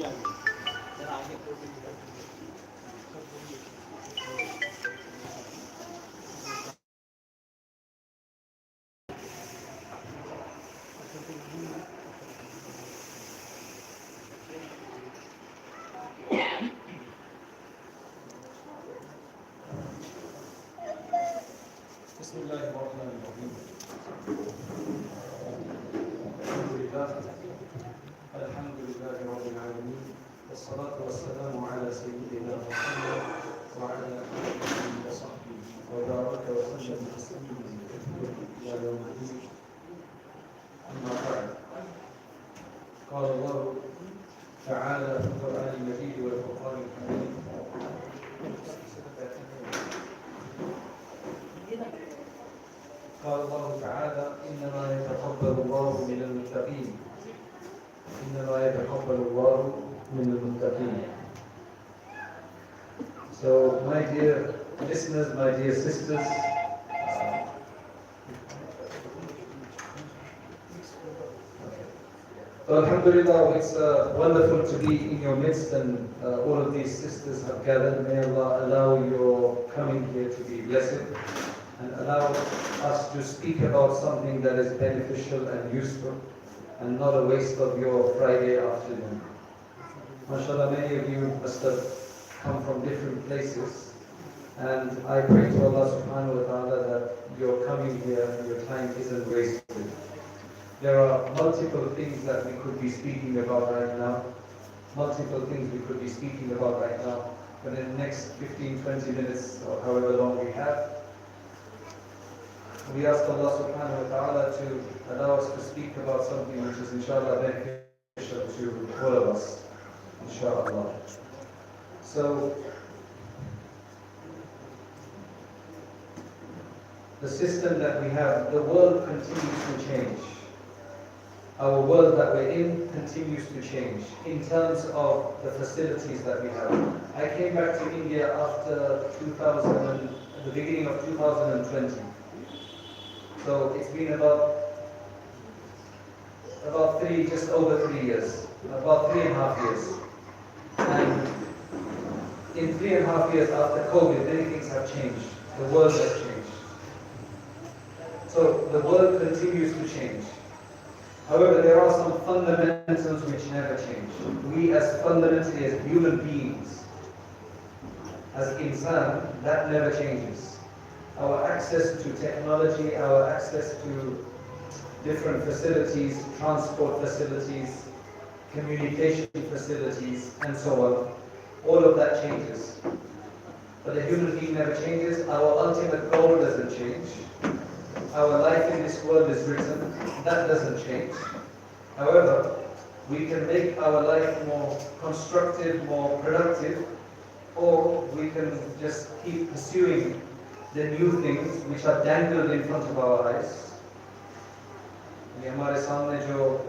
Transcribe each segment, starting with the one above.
بسم الله الرحمن الرحيم. الحمد لله رب العالمين، والصلاة والسلام على سيدنا محمد وعلى آله وصحبه وبارك وسلم تسليما إلى يوم الدين. أما بعد، قال الله تعالى في القرآن المجيد والفرقان الحميد: قال الله تعالى: إنما يتقبل الله من المتقين. إنما يتقبل الله من المتقين. So, my dear listeners, my dear sisters, so Alhamdulillah, it's wonderful to be in your midst, and all of these sisters have gathered. May Allah allow your coming here to be blessed, and allow us to speak about something that is beneficial and useful, and not a waste of your Friday afternoon. MashaAllah, many of you must have come from different places, and I pray to Allah subhanahu wa ta'ala that your coming here and your time isn't wasted. There are multiple things that we could be speaking about right now, but in the next 15-20 minutes, or however long we have, we ask Allah subhanahu wa ta'ala to allow us to speak about something which is inshallah beneficial to all of us, inshallah. So, the system that we have, the world continues to change. Our world that we're in continues to change in terms of the facilities that we have. I came back to India after the beginning of 2020. So it's been about just over 3 years, about 3.5 years. And in 3.5 years after COVID, many things have changed. The world has changed. So the world continues to change. However, there are some fundamentals which never change. We fundamentally as human beings, as insan, that never changes. Our access to technology, our access to different facilities, transport facilities, communication facilities, and so on, all of that changes. But the human being never changes. Our ultimate goal doesn't change. Our life in this world is written. That doesn't change. However, we can make our life more constructive, more productive, or we can just keep pursuing the new things which are dangled in front of our eyes. ये हमारे सामने जो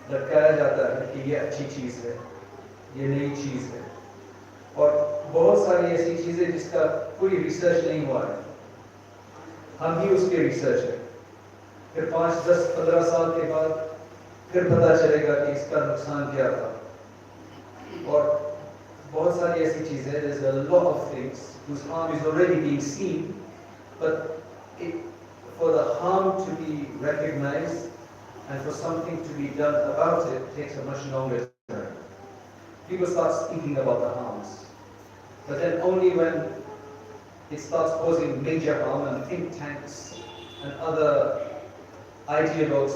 लटकाया जाता है कि ये अच्छी चीज़ है, ये नई चीज़ है, और बहुत सारी ऐसी चीज़ें जिसका कोई रिसर्च नहीं हुआ है, हम ही उसके रिसर्च है। फिर 5, 10, 15 साल के बाद फिर पता चलेगा कि इसका नुकसान क्या था। और बहुत सारी ऐसी चीज़ें, there's a lot of things whose harm is already being seen, but for the harm to be recognized and for something to be done about it takes a much longer time. People start speaking about the harms, but then only when it starts causing major harm, and think tanks and other ideologues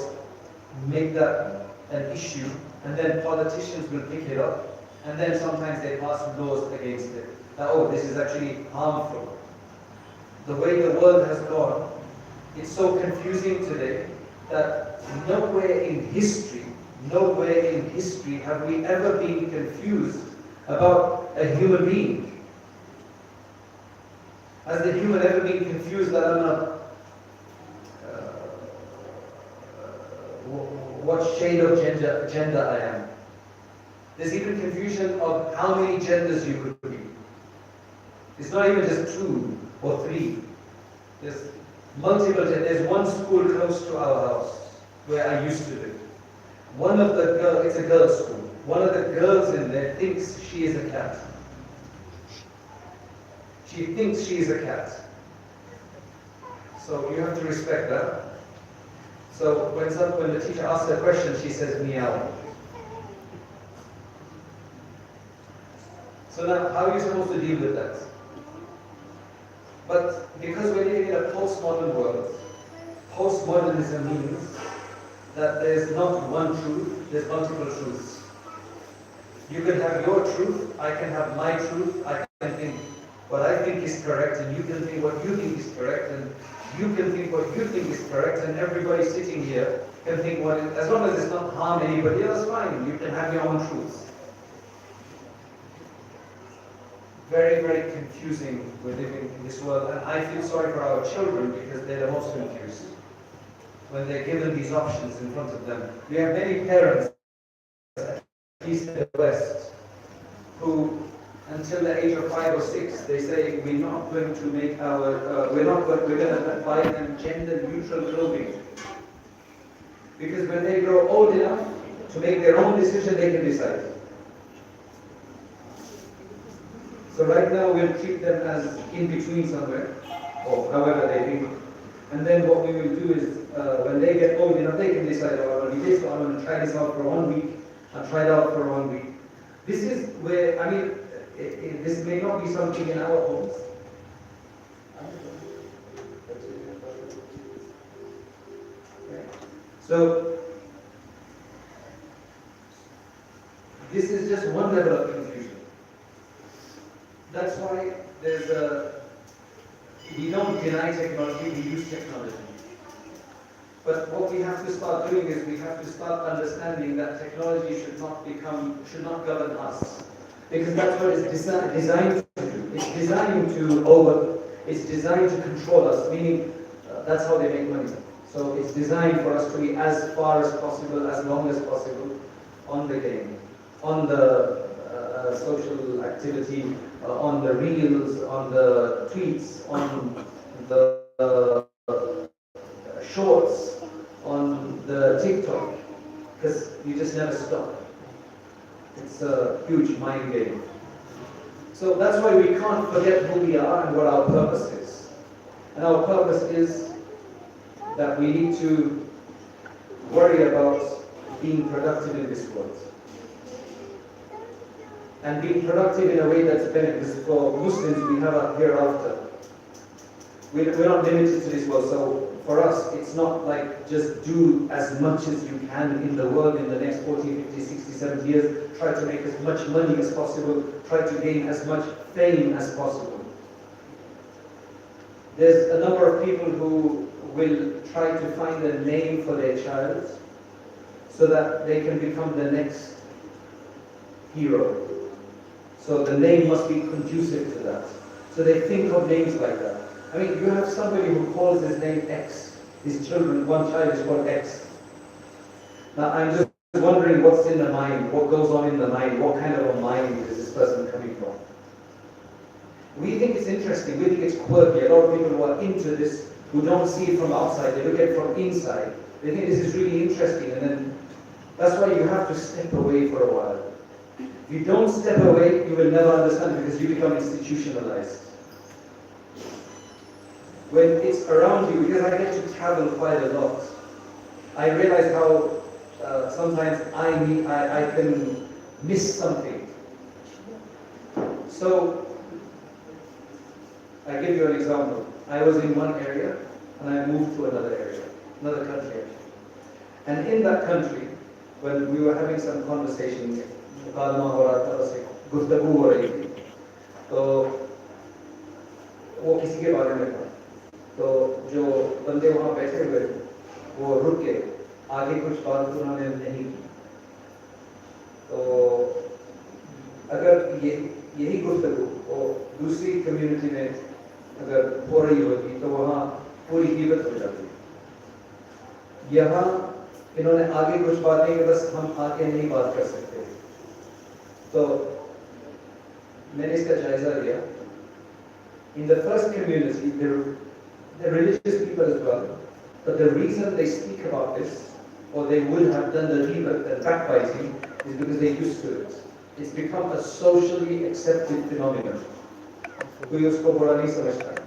make that an issue, and then politicians will pick it up, and then sometimes they pass laws against it. That, oh, this is actually harmful. The way the world has gone, it's so confusing today that nowhere in history have we ever been confused about a human being. Has the human ever been confused that I'm not what shade of gender I am? There's even confusion of how many genders you could be. It's not even just 2 or 3. There's multiple genders. There's one school close to our house where I used to live. One of the girls, it's a girls' school. one of the girls in there thinks she is a cat. She thinks she is a cat. So you have to respect that. So when the teacher asks a question, she says meow. So now, how are you supposed to deal with that? But because we're living in a postmodern world, postmodernism means that there's not one truth, there's multiple truths. You can have your truth, I can have my truth, I can think what I think is correct, and you can think what you think is correct, and you can think what you think is correct, and everybody sitting here can think what is, as long as it's not harm anybody else, fine, you can have your own truths. Very, very confusing we're living in this world, and I feel sorry for our children because they're the most confused when they're given these options in front of them. We have many parents, at least in the West, who until the age of 5 or 6, they say we're not going to make our, we're going to buy them gender-neutral clothing, because when they grow old enough to make their own decision, they can decide. So right now we'll treat them as in between somewhere, or however they think. And then what we will do is, when they get old enough, they can decide, oh, I want to try this out for 1 week, I'll try it out for 1 week. This is where, I mean, this may not be something in our homes. So, this is just one level of confusion. That's why we don't deny technology, we use technology. But what we have to start doing is we have to start understanding that technology should not govern us. Because that's what it's designed to do. It's designed to control us, meaning that's how they make money. So it's designed for us to be as far as possible, as long as possible, on the game, on the social activity, on the reels, on the tweets, on the shorts, on the TikTok, because you just never stop. It's a huge mind game. So that's why we can't forget who we are and what our purpose is. And our purpose is that we need to worry about being productive in this world. And being productive in a way that's beneficial. For Muslims, we have a hereafter. We're not limited to this world, so for us, it's not like just do as much as you can in the world in the next 40, 50, 60, 70 years. Try to make as much money as possible. Try to gain as much fame as possible. There's a number of people who will try to find a name for their child so that they can become the next hero. So the name must be conducive to that. So they think of names like that. I mean, you have somebody who calls his name X. His children, one child is called X. Now I'm just wondering what's in the mind, what goes on in the mind, what kind of a mind is this person coming from? We think it's interesting, we think it's quirky. A lot of people who are into this, who don't see it from outside, they look at it from inside. They think this is really interesting, and then that's why you have to step away for a while. If you don't step away, you will never understand because you become institutionalized. When it's around you, because I get to travel quite a lot, I realize how sometimes I can miss something. So, I give you an example. I was in one area and I moved to another area, another country. And in that country, when we were having some conversation, गुफ्तगू हो रही थी, तो वो किसी के बारे में था, तो जो बंदे वहाँ बैठे हुए थे, वो रुक के आगे कुछ बात उन्होंने नहीं की। तो अगर यही गुफ्तगू वो दूसरी कम्युनिटी में अगर हो रही होती, तो वहाँ पूरी गिबत हो जाती। यहाँ इन्होंने आगे कुछ बात नहीं की, बस हम आगे नहीं बात कर सकते। तो मैंने इसका जायजा लिया। In the first community, they're religious people as well, but the reason they speak about this, or they would have done the ghibah and backbiting, is because they're used to it. It's become a socially accepted phenomenon. कोई उसको बुरा नहीं समझता.